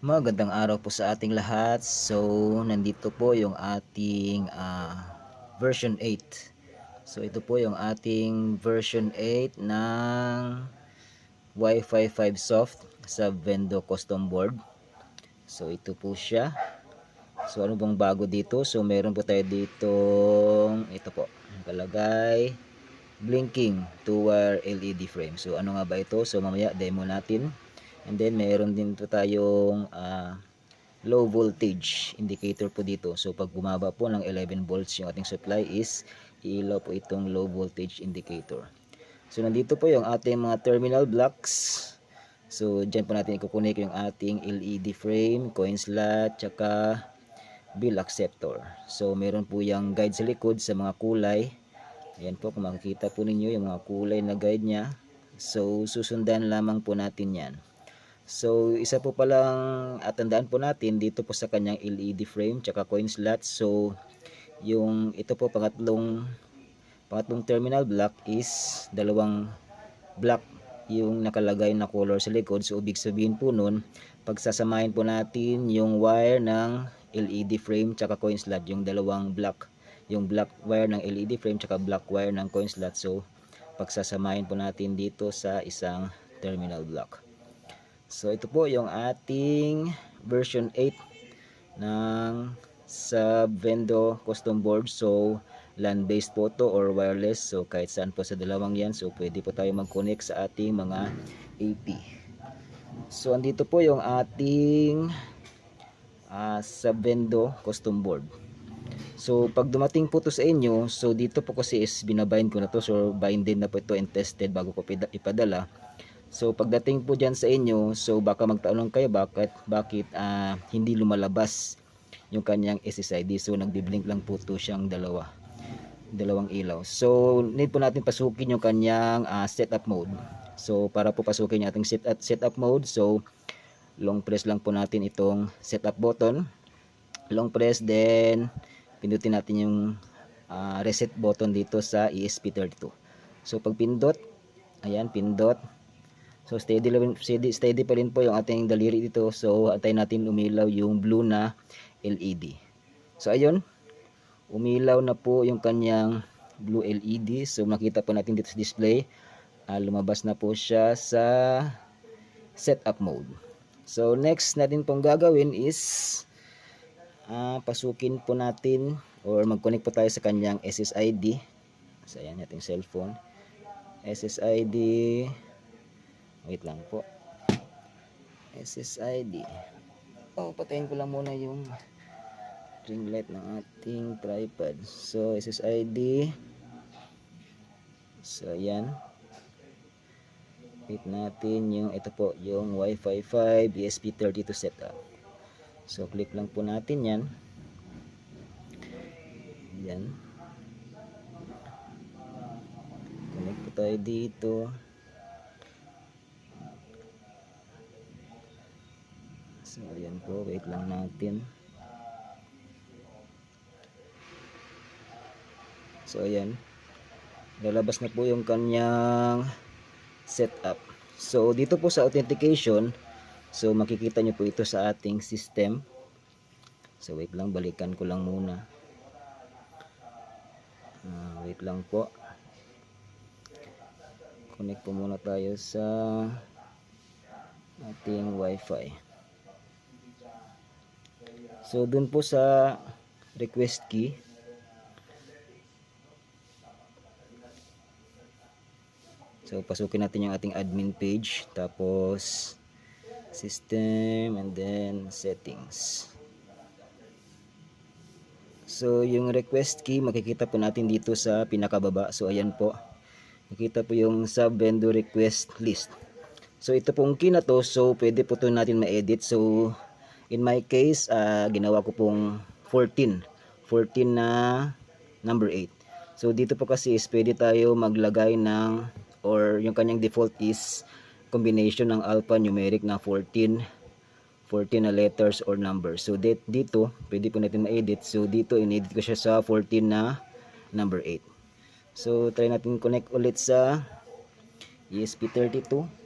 Magandang araw po sa ating lahat. So, nandito po yung ating version 8. So, ito po yung ating version 8 ng Wi-Fi 5 Soft sa Vendo Custom Board. So, ito po siya. So, ano bang bago dito? So, meron po tayo dito, ito po, nakalagay, blinking 2-wire LED frame. So, ano nga ba ito? So, mamaya demo natin. And then, meron din po tayong low voltage indicator po dito. So pag bumaba po ng 11 volts yung ating supply is ilaw po itong low voltage indicator. So nandito po yung ating mga terminal blocks. So dyan po natin ikukunik yung ating LED frame, coin slot, tsaka bill acceptor. So meron po yung guide sa likod sa mga kulay. Ayan po, kung makikita po ninyo yung mga kulay na guide nya. So susundan lamang po natin yan. So, isa po palang tandaan po natin dito po sa kanyang LED frame tsaka coin slot. So, yung ito po pangatlong terminal block is dalawang block yung nakalagay na color sa likod. So, ibig sabihin po nun, pagsasamahin po natin yung wire ng LED frame tsaka coin slot, yung dalawang block, yung black wire ng LED frame tsaka black wire ng coin slot. So, pagsasamahin po natin dito sa isang terminal block. So ito po yung ating version 8 ng sa Vendo custom board. So LAN based po to or wireless. So kahit saan po sa dalawang yan. So pwede po tayo mag-connect sa ating mga AP. So andito po yung ating sa Vendo custom board. So pag dumating po to sa inyo, so dito po kasi is binabind ko na to. So binded na po ito and tested bago ko ipadala. So pagdating po dyan sa inyo, so baka magtanong kayo bakit hindi lumalabas yung kanyang SSID. So nagbi-blink lang po to siyang dalawang ilaw. So need po natin pasukin yung kanyang setup mode. So para po pasukin yung ating setup mode, so long press lang po natin itong setup button. Long press, then pindutin natin yung reset button dito sa ESP32. So pag pindot, ayan, pindot. So steady pa rin po yung ating daliri dito. So antayin natin umilaw yung blue na LED. So ayun, umilaw na po yung kanyang blue LED. So makita po natin dito sa display, lumabas na po siya sa setup mode. So next natin pong gagawin is pasukin po natin or mag-connect po tayo sa kanyang SSID. So ayan, ating cellphone. SSID, wait lang po, SSID. Patayin ko lang muna yung ring light ng ating tripod. So SSID, so ayan, wait natin yung ito po, yung Wi-Fi 5 ESP32 setup. So click lang po natin yan. Yan, connect po tayo dito. So ayan po, wait lang natin. So ayan, lalabas na po yung kanyang setup. So dito po sa authentication, so makikita nyo po ito sa ating system. So wait lang, balikan ko lang muna. Wait lang po, connect po muna tayo sa ating Wi-Fi. So dun po sa request key, so pasukin natin yung ating admin page, tapos system, and then settings. So yung request key makikita po natin dito sa pinakababa. So ayan po, makita po yung sub vendor request list. So ito pong key na to, so pwede po ito natin ma-edit. So in my case, ginawa ko pong 14 na number 8. So dito po kasi is pwede tayo maglagay ng, or yung kanyang default is combination ng alphanumeric na 14 na letters or numbers. So dito pwede po natin ma-edit. So dito in-edit ko siya sa 14 na number 8. So try natin connect ulit sa ESP32.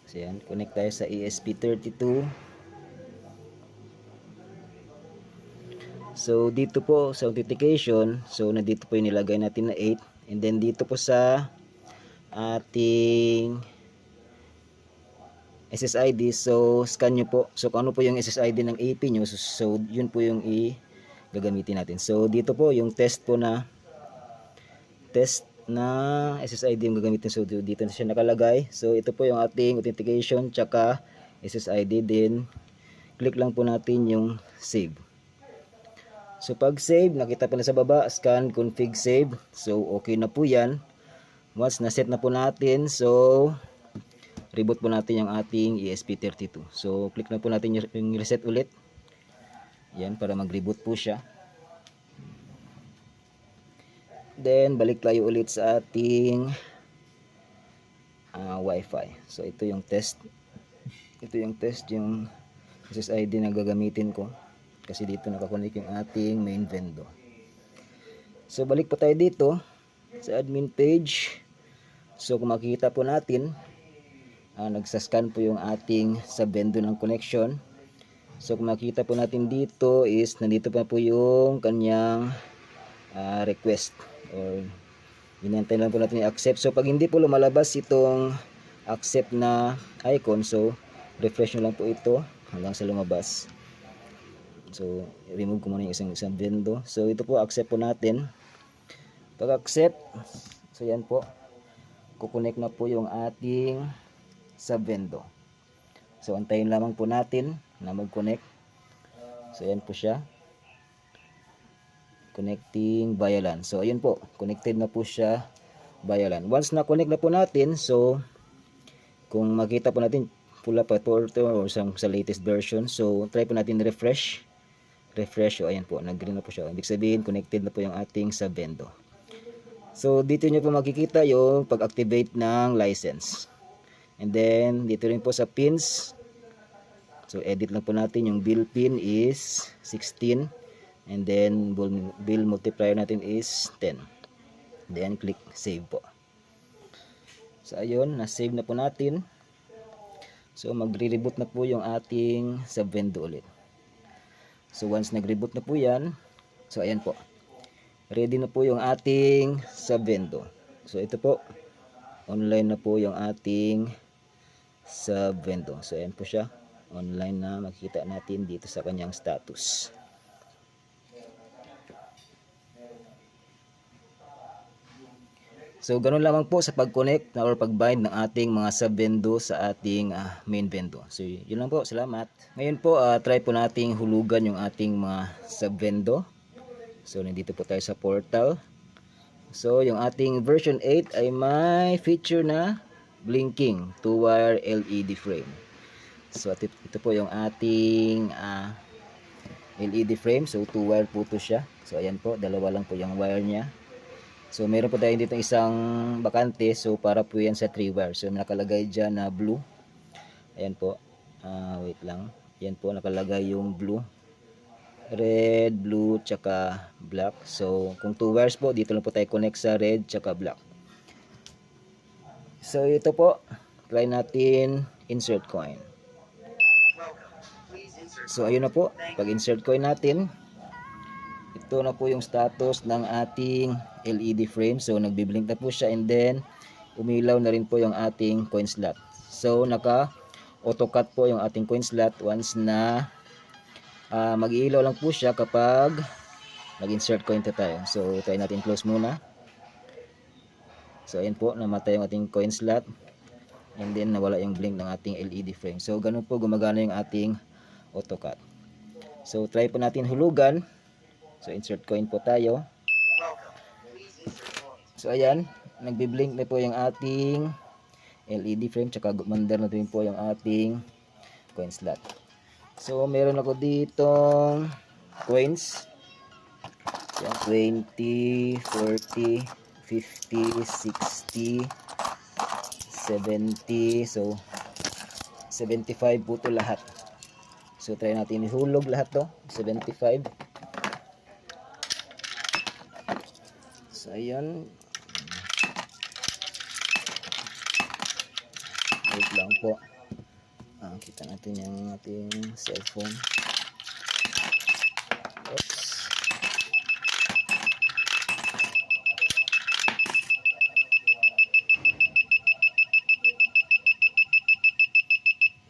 So yan, connect tayo sa ESP32. So dito po sa authentication, so nandito po yung nilagay natin na 8, and then dito po sa ating SSID, so scan nyo po. So kung ano po yung SSID ng AP nyo, so yun po yung gagamitin natin. So dito po yung test na SSID yung gagamitin. So dito na siya nakalagay. So ito po yung ating authentication tsaka SSID, din click lang po natin yung save. So pag save, nakita po na sa baba, scan config save. So okay na po yan. Once na set na po natin, so reboot po natin yung ating ESP32. So click na po natin yung reset ulit. Yan, para mag-reboot po siya. Then balik tayo ulit sa ating Wi-Fi. So ito yung test. Ito yung test, yung SSID na gagamitin ko. Kasi dito nakakonek yung ating main vendor. So balik po tayo dito sa admin page. So kung makikita po natin, nagsascan po yung ating sa vendor ng connection. So kung makikita po natin dito is nandito pa po yung kanyang request, or hinihintay lang po natin i-accept. So pag hindi po lumalabas itong accept na icon, so refresh nyo lang po ito hanggang sa lumabas. So remove ko muna yung isang vendor. So ito po, accept po natin. Pag accept, so yan po, kukonek na po yung ating sub vendor. So antayin lamang po natin na mag-connect. So yan po siya, connecting via LAN. So ayun po, connected na po siya via LAN. Once na connect na po natin, so kung makita po natin pula pa po ito or sa latest version, so try po natin refresh. So ayan po, nag-green na po siya. Ibig sabihin connected na po yung ating sub vendor. So dito nyo po makikita yung pag-activate ng license. And then dito rin po sa pins, so edit lang po natin, yung bill pin is 16, and then bill multiplier natin is 10. Then click save po. So ayun, na-save na po natin. So magre-reboot na po yung ating sub vendor ulit. So once nag-reboot na po yan, so ayan po, ready na po yung ating sub vendor. So ito po, online na po yung ating sub vendor. So ayan po siya, online na, makikita natin dito sa kanyang status. So ganun lamang po sa pag-connect or pag-bind ng ating mga sub-vendor sa ating main vendor. So yun lang po, salamat. Ngayon po, try po nating hulugan yung ating mga sub-vendor. So nandito po tayo sa portal. So yung ating version 8 ay may feature na blinking 2-wire LED frame. So ito po yung ating LED frame. So 2-wire po ito siya. So ayan po, dalawa lang po yung wire niya. So meron po tayo dito isang bakante, so para po yan sa 3-wire. So nakalagay dyan na blue. Ayan po, wait lang. Ayan po, nakalagay yung blue, red, blue, tsaka black. So kung 2 wires po, dito lang po tayo connect sa red tsaka black. So ito po, try natin insert coin. So ayun na po, pag insert coin natin, ito na po yung status ng ating LED frame. So nagbiblink na po siya, and then umilaw na rin po yung ating coin slot. So naka auto cut po yung ating coin slot once na mag-iilaw lang po siya kapag nag-insert coin tayo. So try natin close muna. So ayan po, namatay yung ating coin slot, and then nawala yung blink ng ating LED frame. So ganun po gumagana yung ating auto cut. So try po natin hulugan. So insert coin po tayo. So ayan, nagbi-blink na po yung ating LED frame, tsaka gumandar na din po yung ating coin slot. So meron ako ditong coins. Yan, 20, 40, 50, 60, 70. So 75 po ito lahat. So try natin ihulog lahat to, 75. So ayan, wait lang po. Kita natin yung ating cellphone. Oops.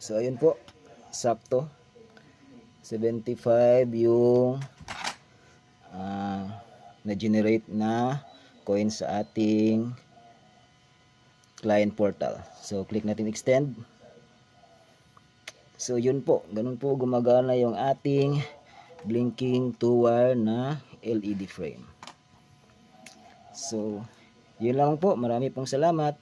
So ayun po, sakto 75 yung na-generate na coin sa ating client portal. So click natin extend. So yun po, ganun po gumagana yung ating blinking 2-wire na LED frame. So yun lang po, marami pong salamat.